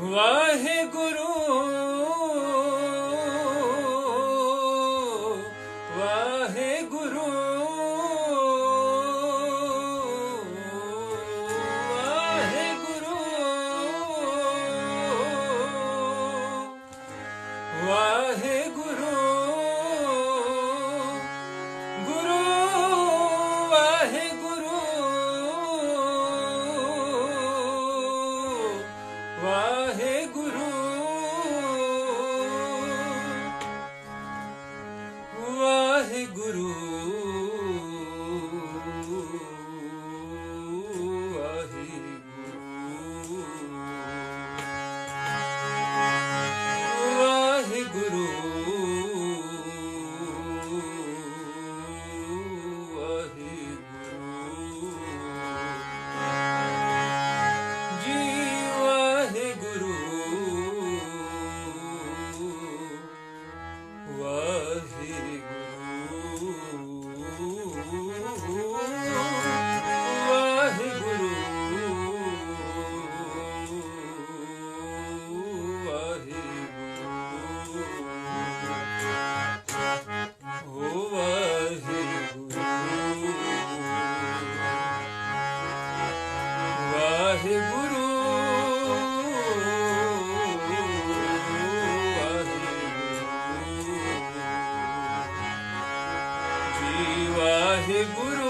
ਵਾਹਿਗੁਰੂ ਵਾਹਿਗੁਰੂ ਵਾਹਿਗੁਰੂ ਵਾਹਿਗੁਰੂ ਗੁਰੂ ਵਾਹਿਗੁਰੂ ਵਾਹਿਗੁਰੂ ਵਾਹਿਗੁਰੂ ਵਾਹਿਗੁਰੂ ਜੀ ਵਾਹਿਗੁਰੂ ਵਾਹਿਗੁਰੂ ਜੀ ਵਾਹਿਗੁਰੂ ਵਾਹਿਗੁਰੂ ਵਾਹਿਗੁਰੂ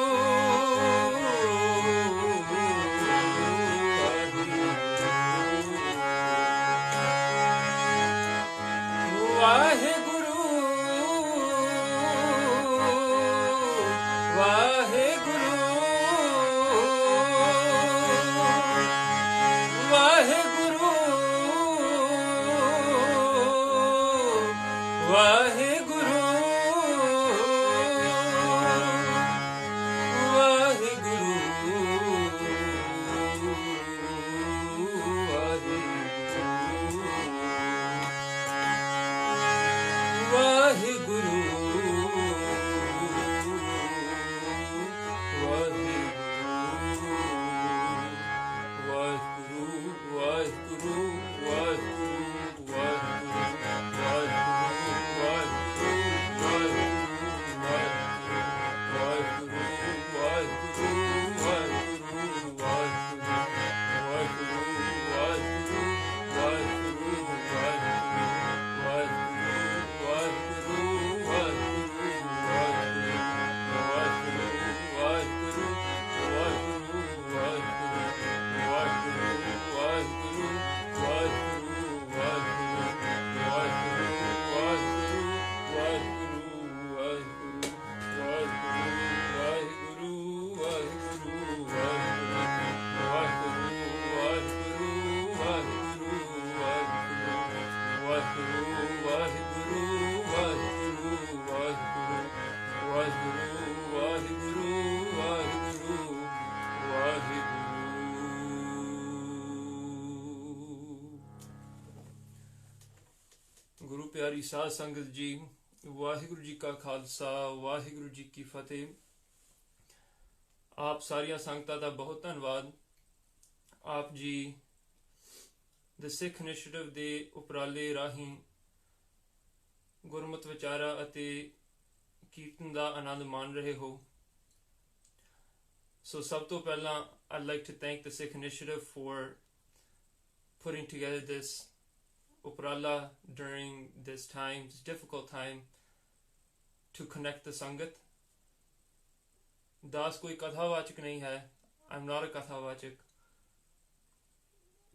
ਵਾਹਿਗੁਰੂ ਵਾਹਿਗੁਰੂ ਵਾਹਿਗੁਰੂ ਗੁਰੂ ਪਿਆਰੀ ਸਾਧ ਸੰਗਤ ਜੀ, ਵਾਹਿਗੁਰੂ ਜੀ ਕਾ ਖਾਲਸਾ ਵਾਹਿਗੁਰੂ ਜੀ ਕੀ ਫਤਿਹ। ਆਪ ਸਾਰੀਆਂ ਸੰਗਤਾਂ ਦਾ ਬਹੁਤ ਧੰਨਵਾਦ। ਆਪ ਜੀ ਦ ਸਿੱਖ ਇਨੀਸ਼ੀਏਟਿਵ ਦੇ ਉਪਰਾਲੇ ਰਾਹੀਂ ਗੁਰਮਤਿ ਵਿਚਾਰਾ ਅਤੇ ਕੀਰਤਨ ਦਾ ਆਨੰਦ ਮਾਣ ਰਹੇ ਹੋ। ਸੋ ਸਭ ਤੋਂ ਪਹਿਲਾਂ I'd like to thank the Sikh Initiative for putting together this uprala during this time, this difficult time, to connect the Sangat. Das koi kathawachak nahi hai. I'm not a kathawachak.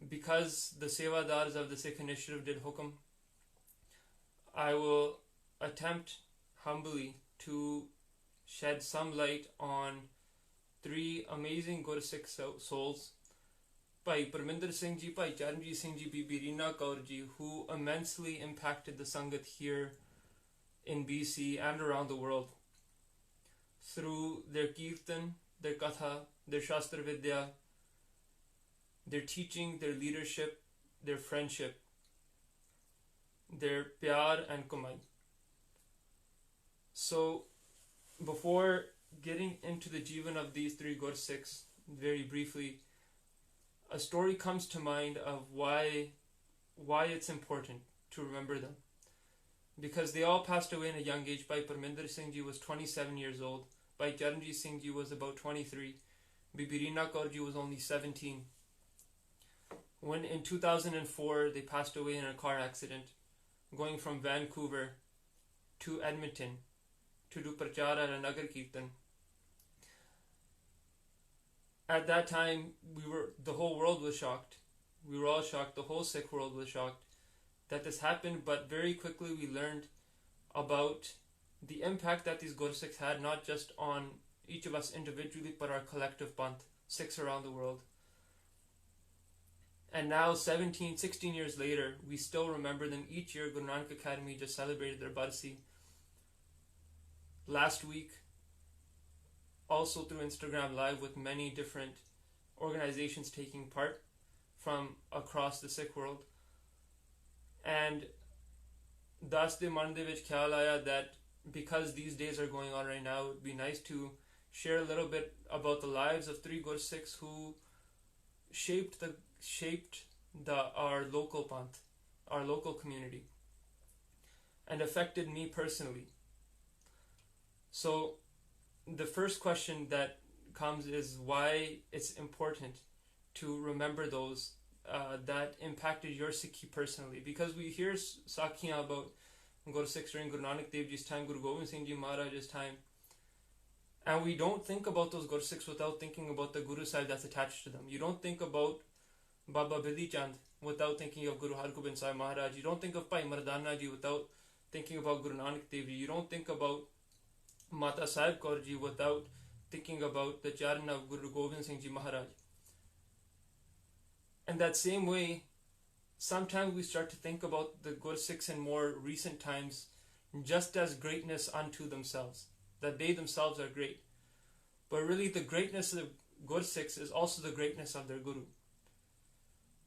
Because the sevadars of the Sikh Initiative did hukam, I will attempt humbly to shed some light on 3 amazing Gursikh souls, Bhai Parminder Singh ji, Bhai Charanjit Singh ji, Bibi Reena Kaur ji, who immensely impacted the Sangat here in BC and around the world through their kirtan, their katha, their shastra vidya, their teaching, their leadership, their friendship, their pyar and kamai. So before getting into the jivan of these 3 Gursikhs, very briefly, a story comes to mind of why why it's important to remember them. Because they all passed away in a young age. Bhai Parminder Singh Ji was 27 years old. Bhai Charanjit Singh Ji was about 23. Bibi Reena Kaur Ji was only 17. When in 2004 they passed away in a car accident, going from Vancouver to Edmonton to do Prachar at a Nagar Kirtan. At that time, the whole world was shocked. We were all shocked. The whole Sikh world was shocked that this happened. But very quickly we learned about the impact that these Gursikhs had, not just on each of us individually, but our collective Panth, Sikhs around the world. And now 16 years later, we still remember them. Each year, Guru Nanak Academy just celebrated their Barsi. Last week, also through Instagram Live, with many different organizations taking part from across the Sikh world. And thus the man de vich khayal aaya that because these days are going on right now, it would be nice to share a little bit about the lives of three Gursikhs who shaped our local Panth, our local community, and affected me personally. So the first question that comes is why it's important to remember those that impacted your Sikhi personally. Because we hear Sakhiyan about Gursikhs during Guru Nanak Dev Ji's time, Guru Gobind Singh Ji Maharaj's time, and we don't think about those Gursikhs without thinking about the Guru Sahib that's attached to them. You don't think about Baba Bidhi Chand without thinking of Guru Har Gobind Sahib Maharaj. You don't think of Bhai Mardana Ji without thinking about Guru Nanak Dev Ji. You don't think about Mata Sahib Kaur Ji without thinking about the charan of Guru Gobind Singh Ji Maharaj. And that same way, sometimes we start to think about the Gursikhs in more recent times just as greatness unto themselves, that they themselves are great. But really the greatness of Gursikhs is also the greatness of their Guru.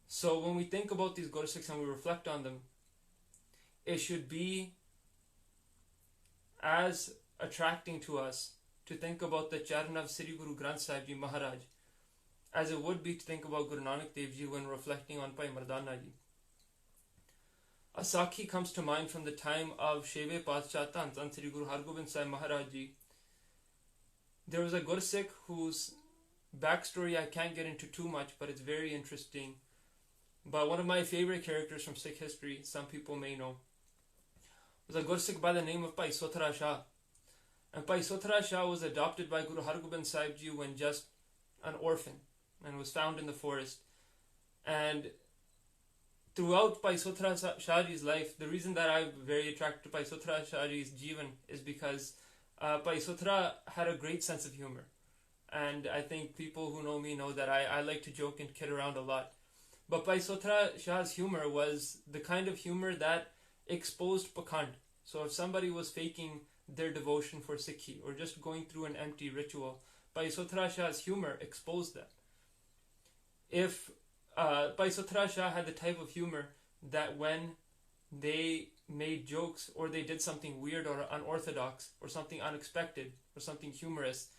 So when we think about these Gursikhs and we reflect on them, it should be as attracting to us to think about the charan of Sri Guru Granth Sahib Ji Maharaj as it would be to think about Guru Nanak Dev Ji when reflecting on Bhai Mardana Ji. A Sakhi comes to mind from the time of Sheve Padshah Tan Sri Guru Har Gobind Sahib Maharaj Ji. There was a Gursikh whose backstory I can't get into too much, but it's very interesting. But one of my favorite characters from Sikh history, some people may know, was a Gursikh by the name of Bhai Sothara Shah. And Bhai Sothara Shah was adopted by Guru Har Gobind Sahib Ji when just an orphan and was found in the forest. And throughout Bhai Sothara Shah Ji's life, the reason that I'm very attracted to Bhai Sothara Shah Ji's Jeevan is because Bhai Sothara had a great sense of humor. And I think people who know me know that I like to joke and kid around a lot. But Bhai Sothara Shah's humor was the kind of humor that exposed Pakhand. So if somebody was faking their devotion for Sikhi or just going through an empty ritual, Bhai Sothara Shah's humor exposed that. If Bhai Sothara Shah had the type of humor that when they made jokes or they did something weird or unorthodox or something unexpected or something humorous,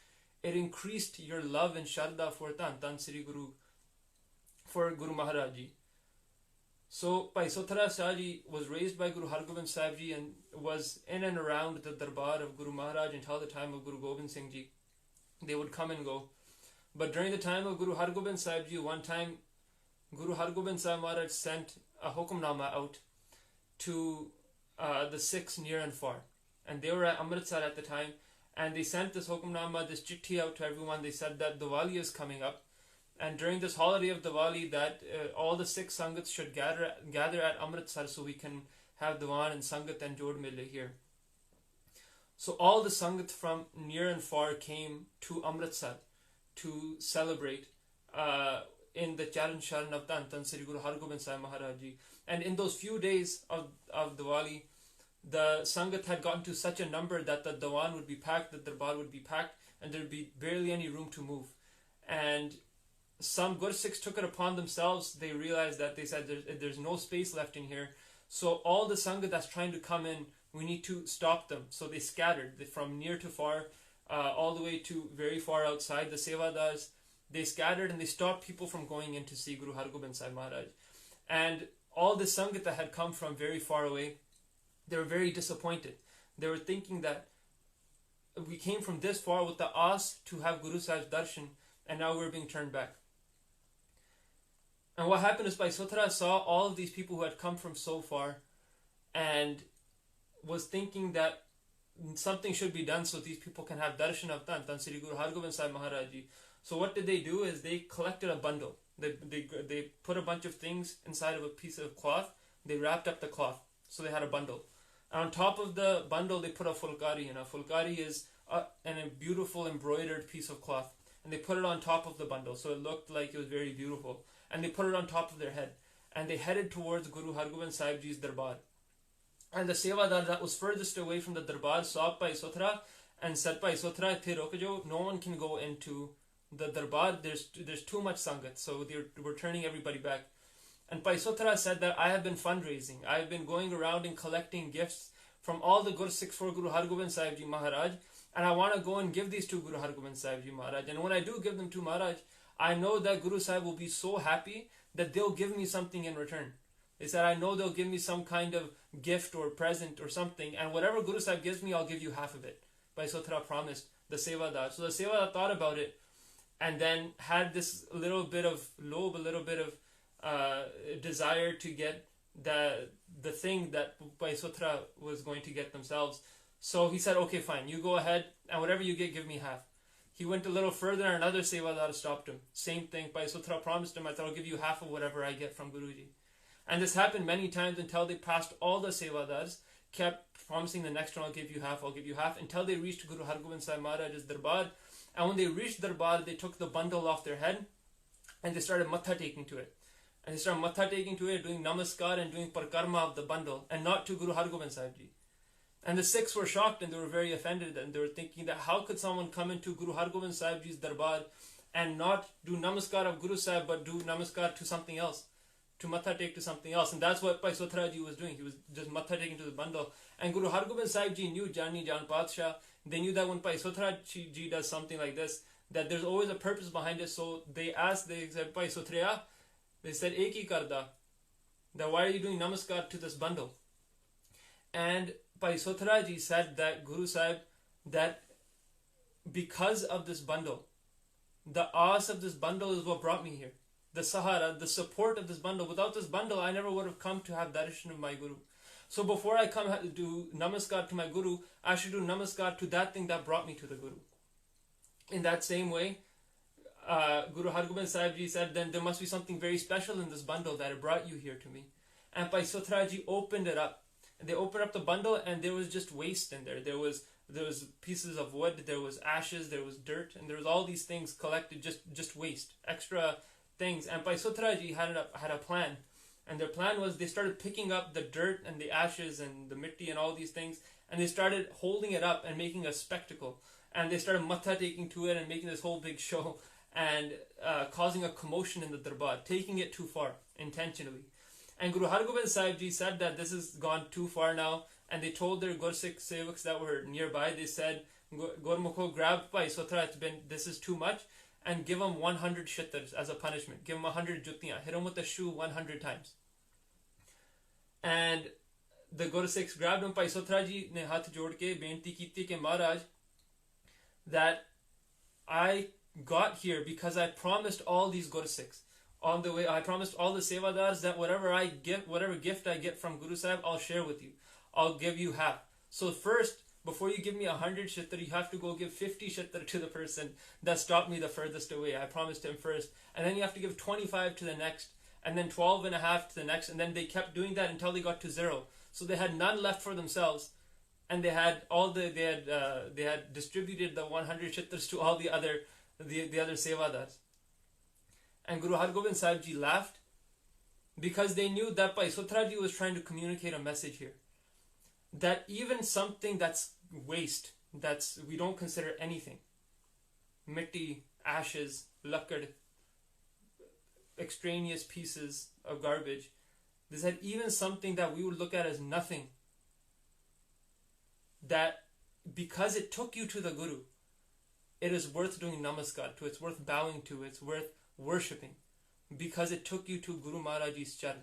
it increased your love and Shraddha for Tan Sri Guru, for Guru Maharaj Ji. So Bhai Sothara Shah Ji was raised by Guru Har Gobind Sahib Ji and was in and around the darbar of Guru Maharaj until the time of Guru Gobind Singh Ji. They would come and go. But during the time of Guru Har Gobind Sahib Ji, one time Guru Har Gobind Sahib Maharaj sent a hukamnama out to the Sikhs near and far. And they were at Amritsar at the time. And they sent this hukamnama, this chitti out to everyone. They said that Diwali is coming up. And during this holiday of Diwali, that all the Sikh Sangats should gather at Amritsar so we can have Diwan and Sangat and Jod Mele here. So all the Sangat from near and far came to Amritsar to celebrate in the Charan Sharan of Tan Sri Guru Har Gobind Sahib Maharaj Ji. And in those few days of Diwali, the Sangat had gotten to such a number that the Diwan would be packed, the Darbar would be packed, and there would be barely any room to move. And some Gursikhs took it upon themselves. They realized that they said there's no space left in here. So all the Sangat that's trying to come in, we need to stop them. So they scattered from near to far, all the way to very far outside. The Sevadars, they scattered and they stopped people from going in to see Guru Har Gobind Sahib Maharaj. And all the Sangat that had come from very far away, they were very disappointed. They were thinking that we came from this far with the aas to have Guru Sahib's darshan, and now we're being turned back. And what happened is Bhai Sotra saw all of these people who had come from so far and was thinking that something should be done so these people can have darshan of Tan Sri Guru Hargobind Sahib Maharaj Ji. So what did they do is they collected a bundle. They put a bunch of things inside of a piece of cloth. They wrapped up the cloth. So they had a bundle. And on top of the bundle they put a fulkari. And a fulkari is a beautiful embroidered piece of cloth. And they put it on top of the bundle. So it looked like it was very beautiful. And they put it on top of their head. And they headed towards Guru Hargobind Sahib Ji's darbar. And the sevadar that was furthest away from the darbar saw Bhai Sotra and said, Bhai Sotra, no one can go into the darbar. There's too much sangat, so we're turning everybody back. And Bhai Sotra said that I have been fundraising. I have been going around and collecting gifts from all the Gursikhs for Guru Hargobind Sahib Ji Maharaj, and I want to go and give these to Guru Hargobind Sahib Ji Maharaj. And when I do give them to Maharaj, I know that Guru Sahib will be so happy that they'll give me something in return. They said, I know they'll give me some kind of gift or present or something, and whatever Guru Sahib gives me, I'll give you half of it. Bhai Sotra promised the sevadar. So the sevadar thought about it and then had this little bit of lobe, a little bit of desire to get the thing that Bhai Sotra was going to get themselves. So he said, okay, fine, you go ahead, and whatever you get, give me half. He went a little further, and another sevadar stopped him. Same thing, Bhai Sotra promised him, I said, I'll give you half of whatever I get from Guruji. And this happened many times until they passed all the sevadars, kept promising the next one, I'll give you half, until they reached Guru Hargobind Sahib Maharaj's darbar. And when they reached darbar, they took the bundle off their head and they started matha taking to it. And they started matha taking to it, doing namaskar and doing parkarma of the bundle, and not to Guru Hargobind Sahib Ji. And the Sikhs were shocked and they were very offended, and they were thinking that how could someone come into Guru Hargobind Sahib Ji's darbar and not do namaskar of Guru Sahib but do namaskar to something else, to matha take to something else. And that's what Bhai Sotra Ji was doing. He was just matha taking to the bundle. And Guru Hargobind Sahib Ji knew, Jani Jan Padshah, they knew that when Bhai Sotra Ji does something like this, that there's always a purpose behind it. So they said, Bhai Sotra, they said, Ek hi karda, that why are you doing namaskar to this bundle? And Bhai Sotra Ji said that Guru Sahib, that because of this bundle, the aas of this bundle is what brought me here. The sahara, the support of this bundle. Without this bundle, I never would have come to have darshan of my Guru. So before I come to do namaskar to my Guru, I should do namaskar to that thing that brought me to the Guru. In that same way, Guru Hargobind Sahib Ji said, then there must be something very special in this bundle that it brought you here to me. And Bhai Sotra Ji opened it up. And they opened up the bundle and there was just waste in there. There was pieces of wood, there was ashes, there was dirt, and there was all these things collected, just waste, extra things. And Bhai Sotra Ji had a plan. And their plan was they started picking up the dirt and the ashes and the mitti and all these things, and they started holding it up and making a spectacle. And they started matha taking to it and making this whole big show and causing a commotion in the darbar, taking it too far intentionally. And Guru Hargobind Sahib Ji said that this has gone too far now, and they told their Gursikh sevaks that were nearby, they said, Gurmukho, grab Bhai Sotra, this is too much, and give him 100 shittars as a punishment. Give him 100 juttiyan. Hit him with a shoe 100 times. And the Gursikhs grabbed him. Bhai Sotra Ji ne haath jod ke benti kiti ke Maharaj, that I got here because I promised all these Gursikhs. On the way, I promised all the sevadars that whatever gift I get from Guru Sahib, I'll share with you. I'll give you half. So first, before you give me 100 shittar, you have to go give 50 shittar to the person that stopped me the furthest away. I promised him first. And then you have to give 25 to the next, and then 12 and a half to the next, and then they kept doing that until they got to 0. So they had none left for themselves, and they had distributed the 100 shittars to all the other sevadars. And Guru Hargobind Sahib Ji laughed because they knew that Bhai Sotra Ji was trying to communicate a message here. That even something that's waste, we don't consider anything, mitti, ashes, lakad, extraneous pieces of garbage, they said even something that we would look at as nothing, that because it took you to the Guru, it is worth doing namaskar to, it's worth bowing to, it's worth worshipping, because it took you to Guru Maharaj's charan.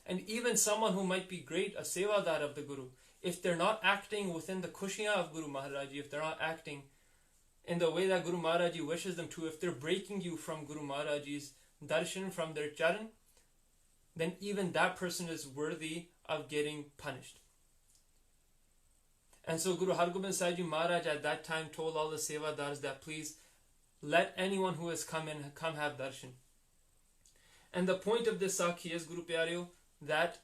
And even someone who might be great, a sevadar of the Guru, if they're not acting within the khushiyan of Guru Maharaj Ji, if they're not acting in the way that Guru Maharaj Ji wishes them to, if they're breaking you from Guru Maharaj Ji's darshan, from their charan, then even that person is worthy of getting punished. And so Guru Hargobind Sahib Ji Maharaj at that time told all the sevadars that please let anyone who has come have darshan. And the point of this Sakhi is, Guru Pyareo, that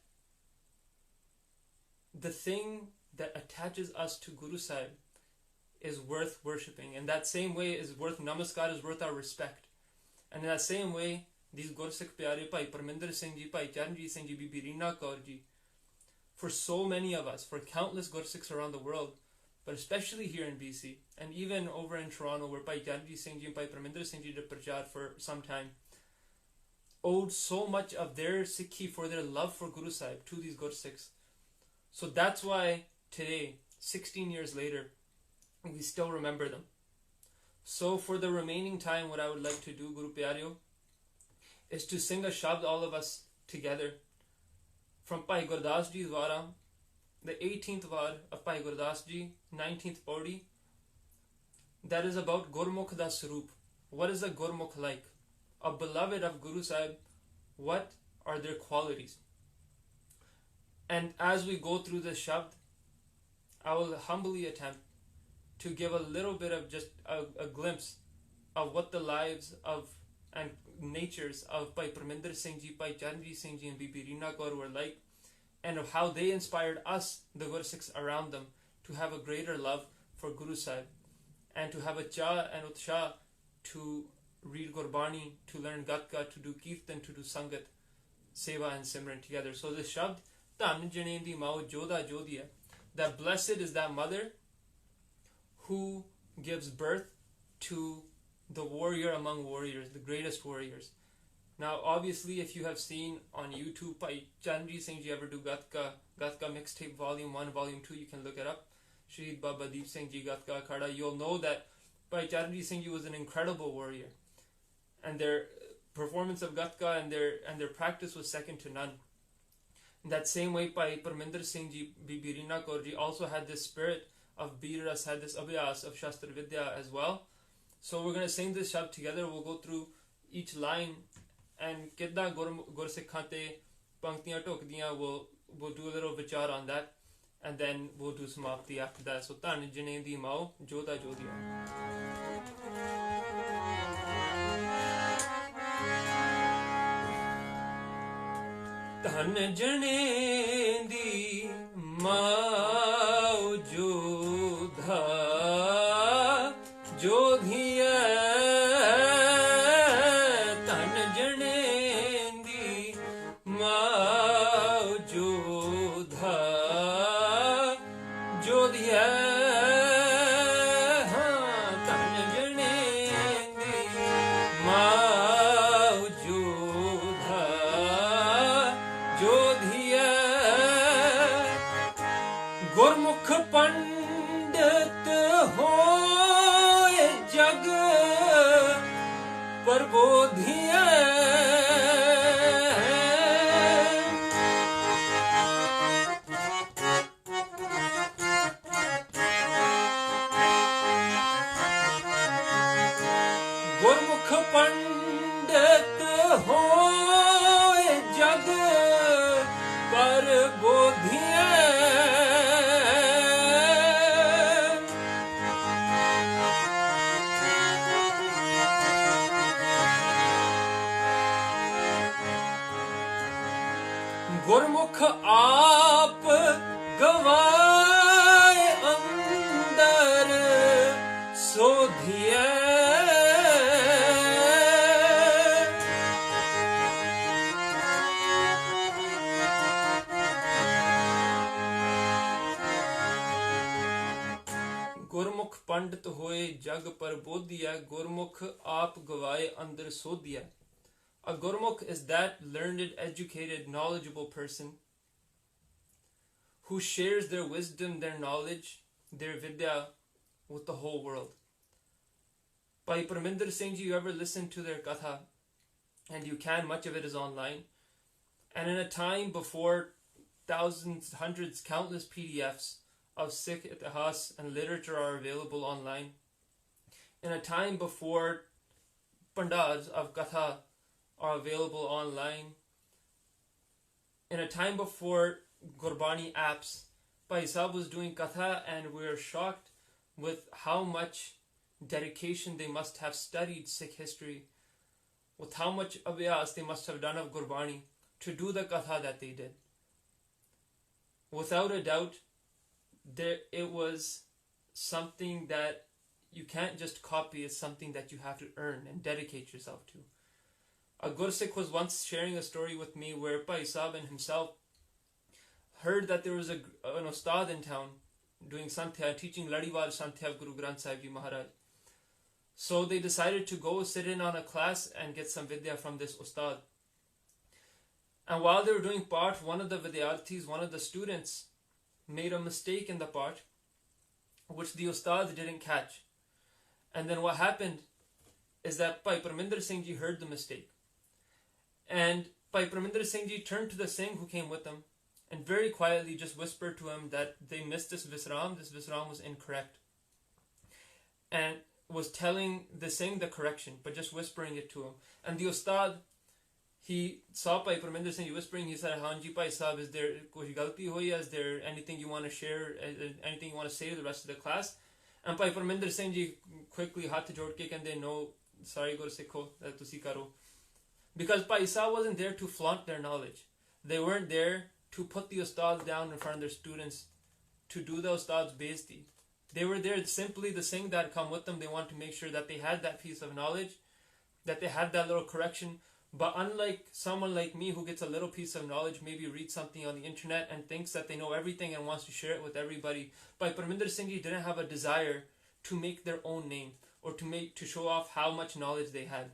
the thing that attaches us to Guru Sahib is worth worshipping. And that same way is worth namaskar, is worth our respect. And in that same way, these Gursikh Pyare, Bhai Parminder Singh Ji, Bhai Charanjit Singh Ji, Bibi Reena Kaur Ji, for so many of us, for countless Gursikhs around the world, but especially here in BC, and even over in Toronto, where Bhai Charanjit Singh Ji and Bhai Parminder Singh Ji did prachar for some time, owed so much of their Sikhi for their love for Guru Sahib to these Gursikhs. So that's why today, 16 years later, we still remember them. So for the remaining time, what I would like to do, Guru Pyareo, is to sing a shabd, all of us together, from Bhai Gurdas Ji's Vara, the 18th Var of Bhai Gurdas Ji, 19th Paudi, that is about Gurmukh da Sarup. What is a Gurmukh like? A beloved of Guru Sahib, what are their qualities? And as we go through this shabd, I will humbly attempt to give a little bit of just a glimpse of what the lives of and natures of Bhai Parminder Singh Ji, Bhai Charanjit Singh Ji and Bibi Reena Kaur were like, and of how they inspired us, the Gursikhs around them, to have a greater love for Guru Sahib, and to have a cha and utshah to read Gurbani, to learn Gatka, to do Kirtan, to do Sangat, Seva and Simran together. So this shabd, Dhan Jane Di Mao Joda Jodiya, that blessed is that mother who gives birth to the warrior among warriors, the greatest warriors. Now obviously if you have seen on YouTube, Bhai Charanjit Singh Ji ever do Gatka mixtape volume 1, volume 2, you can look it up. Shahid Baba Deep Singh Ji Gatka Akhada, you'll know that Bhai Charanjit Singh Ji was an incredible warrior. And their performance of Gatka and their practice was second to none. In that same way, Bhai Parminder Singh Ji, Bibi Reena Kaur Ji also had this spirit of Biras, had this abhyas of Shastra Vidya as well. So we're going to sing this shabd together. We'll go through each line and Kidda Gursikh Te Panktiyan Tokdiyan, we'll do a little vichar on that, and then we'll do Samapti after that. So Dhan Jane Di Mao Joda Jodiya. Dhan Jane Di Mao Jodha Jodhiya. Dhan Jane Di Mao Jodha Jodhiya. Dhan Jane Di Mao Jodha Jodhiya. Gurmukh Pandit hoye jag Parbodhiya. Gurmukh Pandit hoye jag Parbodhiya. Gurmukh aap gavaye andar sodhiye. Gurmukh Pandit hoye jag par bodhiya, Gurmukh aap gavaye andar sodhiya. A Gurmukh is that learned, educated, knowledgeable person who shares their wisdom, their knowledge, their vidya with the whole world. Bhai Parminder Singh Ji, you ever listen to their katha, and you can, much of it is online, And in a time before thousands, hundreds, countless PDFs of Sikh itihas and literature are available online, in a time before pandars of Katha are available online, in a time before Gurbani apps, Bhai Sahib was doing Katha, and we were shocked with how much dedication they must have studied Sikh history, with how much abhyas they must have done of Gurbani to do the Katha that they did. Without a doubt, it was something that you can't just copy, it's something that you have to earn and dedicate yourself to. A Gursikh was once sharing a story with me where Bhai Sahib and himself heard that there was an Ustad in town doing Santhya, teaching Ladiwal Santhya of Guru Granth Sahib Ji Maharaj. So they decided to go sit in on a class and get some vidya from this Ustad. And while they were doing part, one of the vidyarthis, one of the students, made a mistake in the part, which the Ustad didn't catch. And then what happened is that Bhai Parminder Singh Ji heard the mistake. And Bhai Parminder Singh Ji turned to the Singh who came with him and very quietly just whispered to him that they missed this Visram was incorrect. And was telling the Singh the correction, but just whispering it to him. And the Ustad, he saw Bhai Parminder Singh Ji whispering, he said, Hanji Bhai Sahib, is there koi galti hui? Is there anything you want to share, anything you want to say to the rest of the class? And Bhai Parminder Singh Ji quickly hath jod ke kende, no, sorry Gursikho, tusi karo. Because Bhai Sahib wasn't there to flaunt their knowledge. They weren't there to put the Ustads down in front of their students, to do the Ustads bezti. They were there simply, the Singh that had come with them, they wanted to make sure that they had that piece of knowledge, that they had that little correction. But unlike someone like me who gets a little piece of knowledge, maybe reads something on the internet and thinks that they know everything and wants to share it with everybody, Bhai Parminder Singh Ji didn't have a desire to make their own name or to show off how much knowledge they had.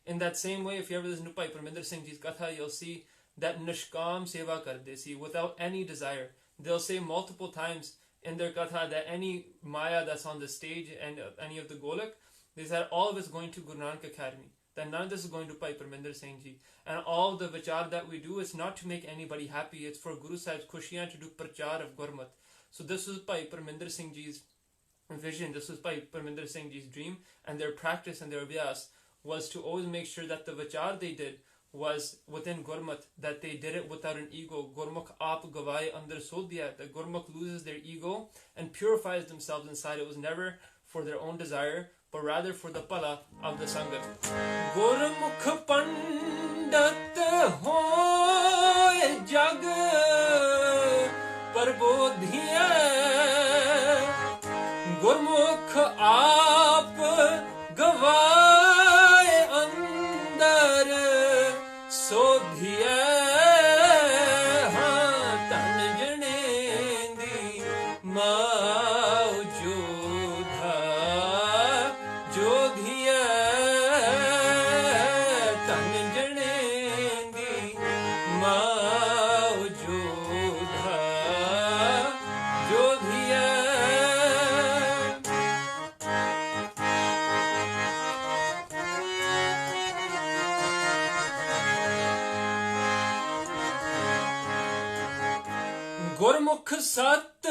In that same way, if you ever listen to Bhai Parminder Singh Ji's Katha, you'll see that Nishkam Seva Karde Si, without any desire. They'll say multiple times in their Katha that any Maya that's on the stage and any of the Golak, they said all of it's going to Guru Nanak Academy. That none of this is going to Bhai Parminder Singh Ji. And all the vichar that we do is not to make anybody happy, it's for Guru Sahib's Khushiyan, to do prachar of Gurmat. So this was Bhai Parminder Singh Ji's vision, this was Bhai Parminder Singh Ji's dream, and their practice and their abhyas was to always make sure that the vichar they did was within Gurmat, that they did it without an ego. Gurmukh aap gawai andar so diya, that Gurmukh loses their ego and purifies themselves inside. It was never for their own desire, but rather for the pala of the Sangat. Gurmukh pandat hoy jag parbodhiya, Gurmukh aap gawai andar sodhiya, tan jane di maujudha jodhiya, tan jane di maujudha jodhiya. Gurmukh sat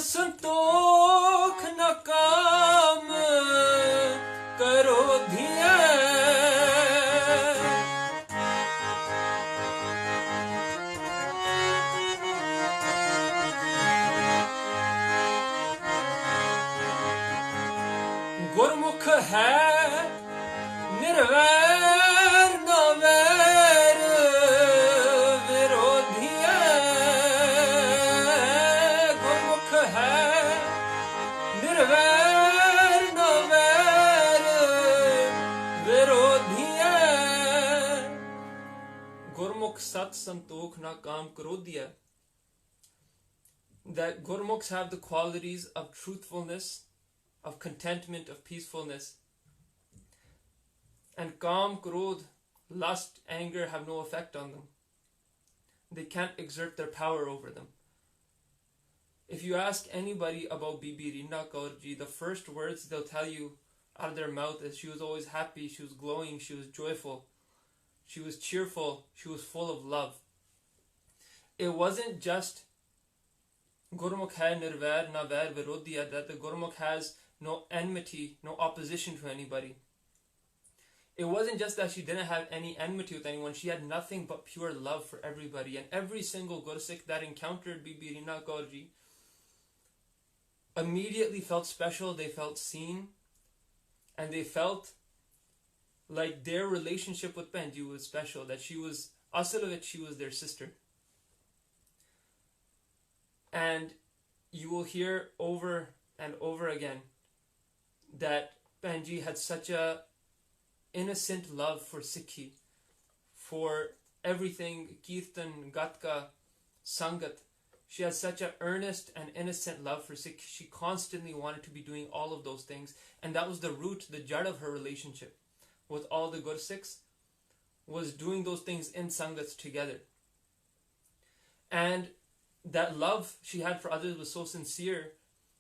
santokh na kaam karo dhiya, Gurmukh hai nirvair naver virodhiya, Gurmukh hai nirvair naver virodhiya, Gurmukh sat santokh na kaam krodhiya. That Gurmukhs have the qualities of truthfulness, of contentment, of peacefulness. And Kam, Krodh, lust, anger have no effect on them. They can't exert their power over them. If you ask anybody about Bibi Reena Kaur Ji, the first words they'll tell you out of their mouth is she was always happy, she was glowing, she was joyful. she was cheerful, she was full of love. It wasn't just Gurmukh hai nirvair na vair virodhiya, that the Gurmukh has no enmity, no opposition to anybody. It wasn't just that she didn't have any enmity with anyone, she had nothing but pure love for everybody. And every single Gursikh that encountered Bibi Reena Kaur ji immediately felt special, they felt seen, and they felt like their relationship with Bhenji was special, that she was, asal of it, she was their sister. And you will hear over and over again that Bhenji had such a innocent love for Sikhi, for everything, Kirtan, Gatka, Sangat. She had such an earnest and innocent love for Sikh. She constantly wanted to be doing all of those things. And that was the root, the jad of her relationship with all the Gursikhs, was doing those things in Sangats together. And that love she had for others was so sincere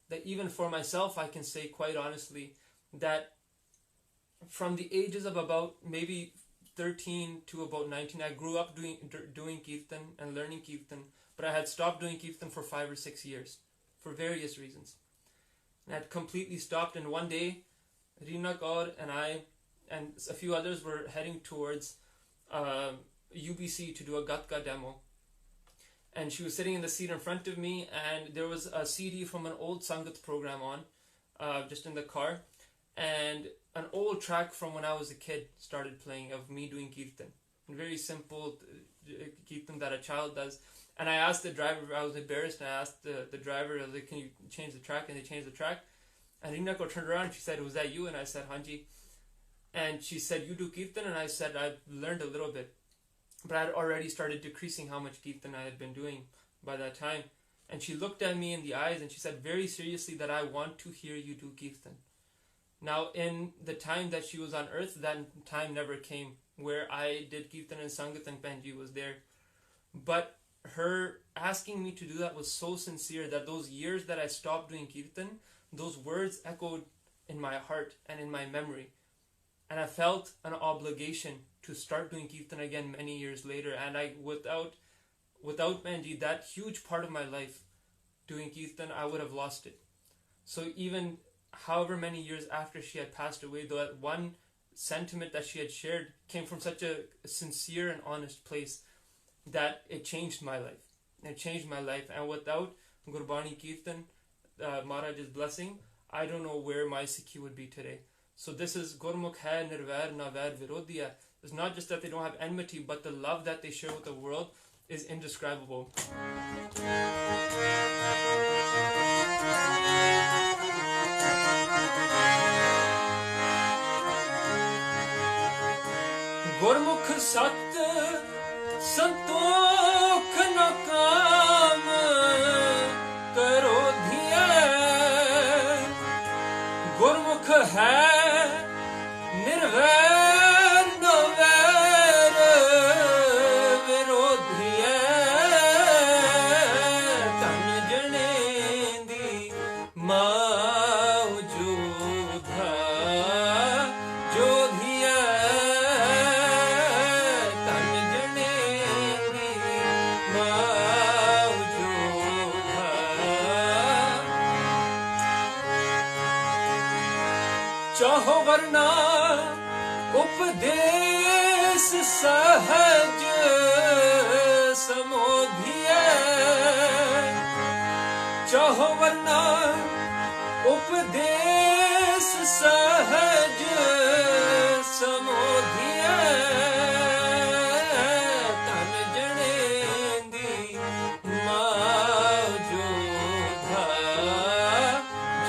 that even for myself, I can say quite honestly that from the ages of about maybe 13 to about 19, I grew up doing Kirtan and learning Kirtan. But I had stopped doing Kirtan for 5 or 6 years for various reasons. And I had completely stopped. And one day, Reena Kaur and I and a few others were heading towards UBC to do a Gatka demo. And she was sitting in the seat in front of me, and there was a CD from an old Sangat program on, just in the car. And an old track from when I was a kid started playing of me doing Kirtan. Very simple Kirtan that a child does. And I asked the driver, I was embarrassed, and I asked the driver, I was like, can you change the track? And they changed the track. And Reena Kaur turned around and she said, was that you? And I said, Hanji. And she said, you do Kirtan? And I said, I've learned a little bit. But I had already started decreasing how much Kirtan I had been doing by that time. And she looked at me in the eyes and she said very seriously that I want to hear you do Kirtan. Now, in the time that she was on earth, that time never came where I did Kirtan and Sangat and Bhenji was there. But her asking me to do that was so sincere that those years that I stopped doing Kirtan, those words echoed in my heart and in my memory. And I felt an obligation to start doing Kirtan again many years later. And I, without Bhenji, that huge part of my life doing Kirtan, I would have lost it. So even however many years after she had passed away, though, that one sentiment that she had shared came from such a sincere and honest place that it changed my life. It changed my life. And without Gurbani Kirtan, Maharaj's blessing, I don't know where my Sikhi would be today. So this is Gurmukh hai nirvair na vair virodhiya. It's not just that they don't have enmity, but the love that they share with the world is indescribable. Gurmukh sat Santokh न काम करो धिया गुरमुख है निर्वैर न वैर विरोधी तन जने दी मौजूदा जोधिया चाहो वरना उपदेश सहज समोधिए चाहो वरना उपदेश सहज समोधिए तन जने दी मौजूदा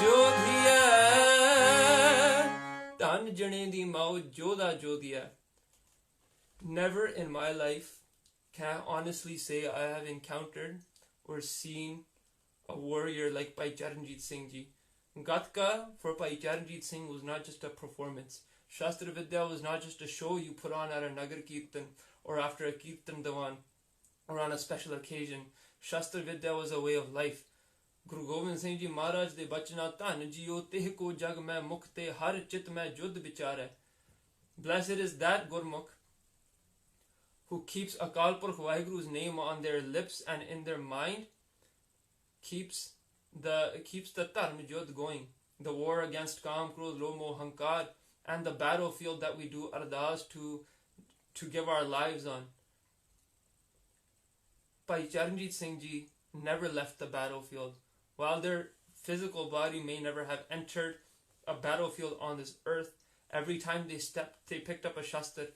जोधिए Jane di Mao Joda Jodia. Never in my life can I honestly say I have encountered or seen a warrior like Bhai Charanjit Singh ji. Gatka for Bhai Charanjit Singh was not just a performance. Shastra Vidya was not just a show you put on at a Nagar Kirtan or after a Kirtan Diwan or on a special occasion. Shastra Vidya was a way of life. Guru Gobind Singh Ji Maharaj de bachna tan jiyo teh ko jag mein mukte har chit mein judd bichar hai. Blessed is that Gurmukh who keeps Akal Purkh Waheguru's name on their lips and in their mind, keeps the Dharm Jyot going. The war against Kam, Krodh, Loh, Moh, Hankar, and the battlefield that we do ardas to give our lives on. Bhai Charanjit Singh Ji never left the battlefield. While their physical body may never have entered a battlefield on this earth, every time they picked up a shastra,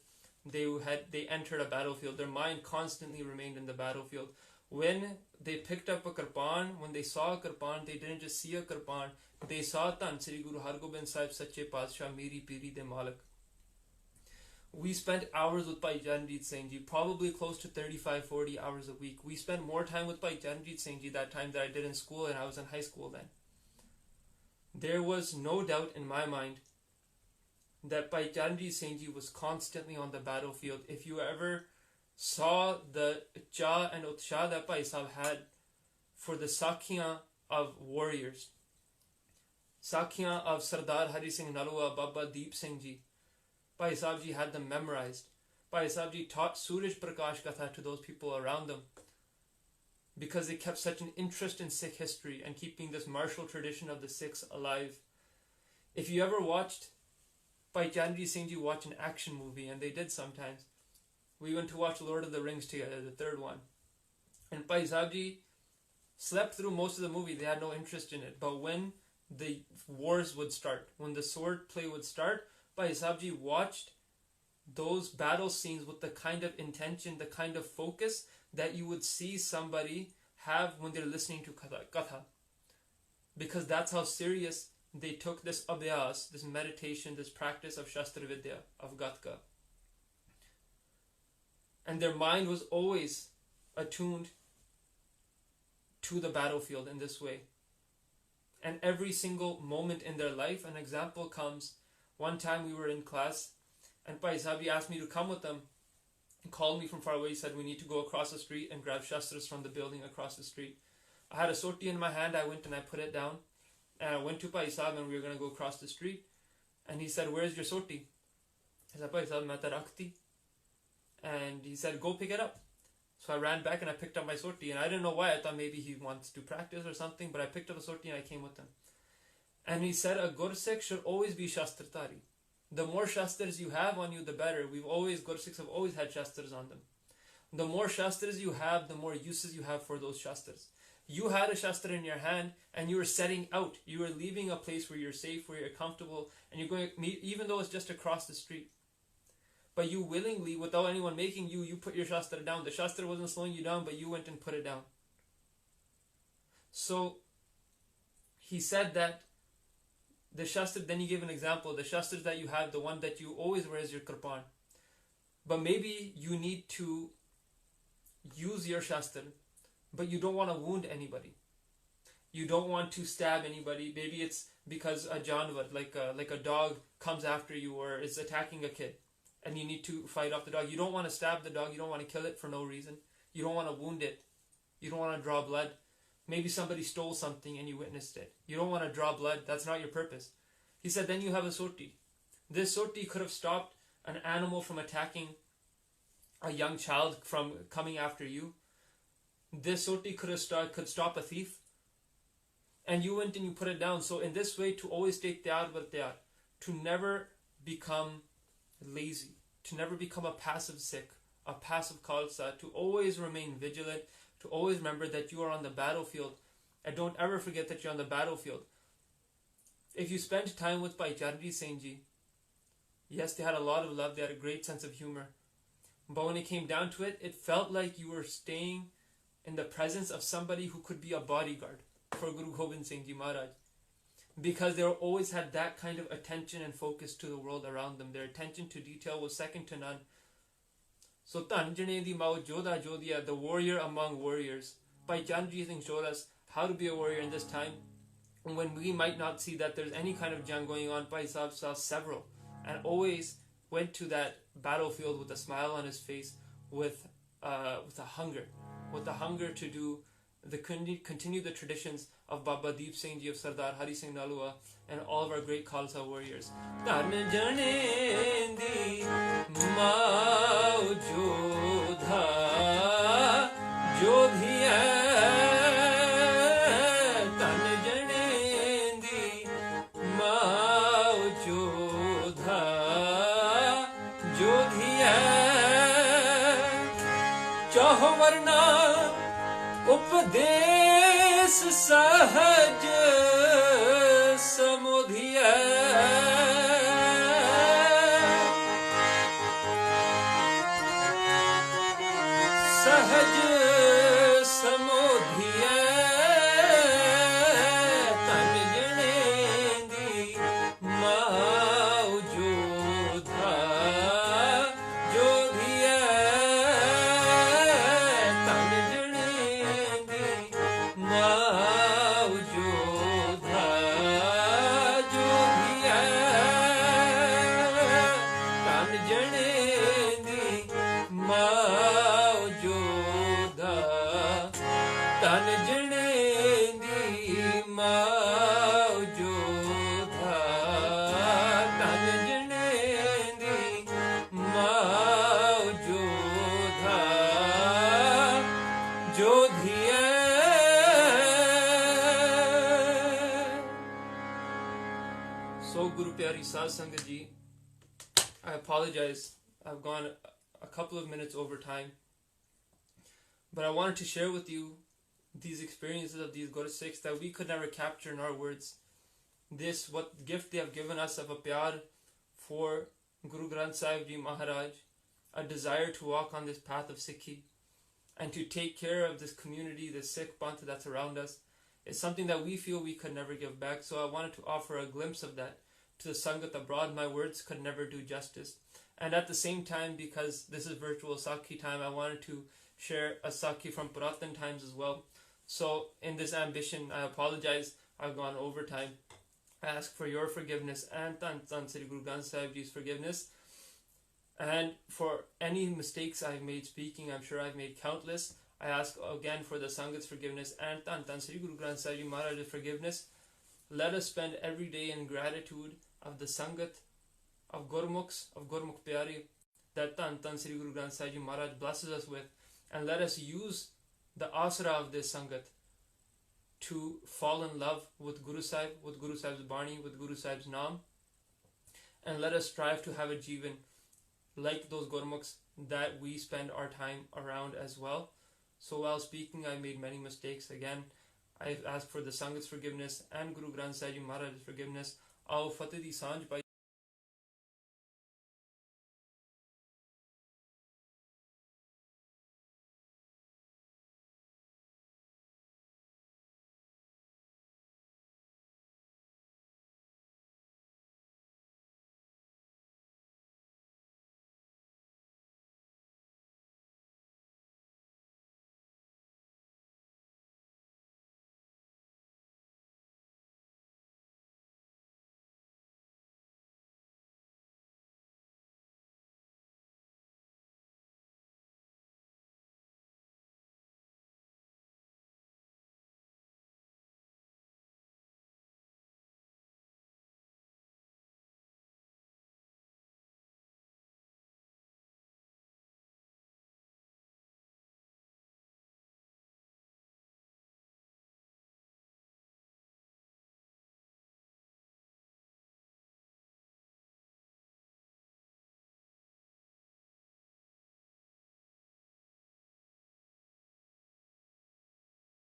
they entered a battlefield. Their mind constantly remained in the battlefield. When they picked up a kirpan, when they saw a kirpan, they didn't just see a kirpan, they saw Tan Sri Guru Hargobind Sahib Sache Padshah Meri Piri De Malik. We spent hours with Bhai Charanjit Singh Ji, probably close to 35-40 hours a week. We spent more time with Bhai Charanjit Singh Ji that time that I did in school, and I was in high school then. There was no doubt in my mind that Bhai Charanjit Singh Ji was constantly on the battlefield. If you ever saw the cha and utshah that Bhai Sahib had for the sakhiyan of warriors, sakhiyan of Sardar Hari Singh Nalwa, Baba Deep Singh Ji, Bhai Sahib Ji had them memorized. Bhai Sahib Ji taught Suraj Prakash Katha to those people around them because they kept such an interest in Sikh history and keeping this martial tradition of the Sikhs alive. If you ever watched Bhai Charanjit Singh Ji watch an action movie, and they did sometimes, we went to watch Lord of the Rings together, the third one, and Bhai Sahib Ji slept through most of the movie. They had no interest in it, but when the wars would start, when the sword play would start, Bhai Sahib Ji watched those battle scenes with the kind of intention, the kind of focus that you would see somebody have when they're listening to Katha. Because that's how serious they took this abhyas, this meditation, this practice of Shastra Vidya, of Gatka. And their mind was always attuned to the battlefield in this way. And every single moment in their life, an example comes. One time we were in class, and Bhai Sahib Ji asked me to come with them. He called me from far away. He said, we need to go across the street and grab shastras from the building across the street. I had a soti in my hand. I went and I put it down. And I went to Bhai Sahib, and we were going to go across the street. And he said, where's your soti? I said, Bhai Sahib, main ta rakhti. And he said, go pick it up. So I ran back and I picked up my soti. And I didn't know why. I thought maybe he wants to practice or something. But I picked up a soti and I came with him. And he said, a Gursikh should always be Shastratari. The more Shastras you have on you, the better. Gursikhs have always had Shastras on them. The more Shastras you have, the more uses you have for those Shastras. You had a Shastra in your hand and you were setting out. You were leaving a place where you're safe, where you're comfortable, and you're going, even though it's just across the street. But you willingly, without anyone making you, you put your Shastra down. The Shastra wasn't slowing you down, but you went and put it down. So, he said that the Shastra, then he gave an example, the Shastras that you have, the one that you always wear is your Kirpan. But maybe you need to use your Shastra, but you don't want to wound anybody. You don't want to stab anybody. Maybe it's because a janwar, like a dog, comes after you or is attacking a kid, and you need to fight off the dog. You don't want to stab the dog. You don't want to kill it for no reason. You don't want to wound it. You don't want to draw blood. Maybe somebody stole something and you witnessed it. You don't want to draw blood. That's not your purpose. He said, then you have a soti. This soti could have stopped an animal from attacking a young child from coming after you. This soti could stop a thief. And you went and you put it down. So in this way, to always take tayar bar tayar, to never become lazy, to never become a passive Sikh, a passive Khalsa, to always remain vigilant, to always remember that you are on the battlefield, and don't ever forget that you're on the battlefield. If you spend time with Bhai Charanjit Singh Ji, yes, they had a lot of love, they had a great sense of humor, but when it came down to it, it felt like you were staying in the presence of somebody who could be a bodyguard for Guru Gobind Singh Ji Maharaj, because they always had that kind of attention and focus to the world around them. Their attention to detail was second to none. So Tanjane di Mao Joda Jodia, the warrior among warriors. Bhai Charanjit Singh showed us how to be a warrior in this time. And when we might not see that there's any kind of jang going on, Bhai Sahib saw several. And always went to that battlefield with a smile on his face, with a hunger to do continue the traditions of Baba Deep Singh Ji, of Sardar Hari Singh Nalwa, and all of our great Khalsa warriors. Tanjane di Mao Joda चाहो वरना उपदेश सहज समुधिया सहज समुधिया तन जने दी माऊ जोधा जोधिया तन जने दी माऊ जोधा जोधिया तन जने दी माऊ जोधा तन जने दी माऊ जोधा तन जने दी माऊ Jodha जोधिया So Guru Pyari Saz Sangat Ji, I apologize. I've gone a couple of minutes over time, but I wanted to share with you these experiences of these Gursikhs that we could never capture in our words. This, what gift they have given us of a pyar for Guru Granth Sahib Ji Maharaj, a desire to walk on this path of Sikhi and to take care of this community, this Sikh Panth that's around us, is something that we feel we could never give back. So I wanted to offer a glimpse of that to the Sangat abroad. My words could never do justice. And at the same time, because this is virtual Sakhi time, I wanted to share a Sakhi from Puratan times as well. So in this ambition, I apologize, I've gone over time. I ask for your forgiveness and Tan Sri Guru Granth Sahib Ji's forgiveness. And for any mistakes I've made speaking, I'm sure I've made countless. I ask again for the Sangat's forgiveness and Tan Sri Guru Granth Sahib Ji Maharaj's forgiveness. Let us spend every day in gratitude of the Sangat, of Gurmukhs, of Gurmukh Pyari, that Tan Sri Guru Granth Sahib Ji Maharaj blesses us with. And let us use the asra of this Sangat to fall in love with Guru Sahib, with Guru Sahib's Bani, with Guru Sahib's Naam. And let us strive to have a Jeevan like those Gurmukhs that we spend our time around as well. So while speaking, I made many mistakes. Again, I ask for the Sangat's forgiveness and Guru Granth Sahib Ji Maharaj's forgiveness. Aao Fateh di Sanj Bhai.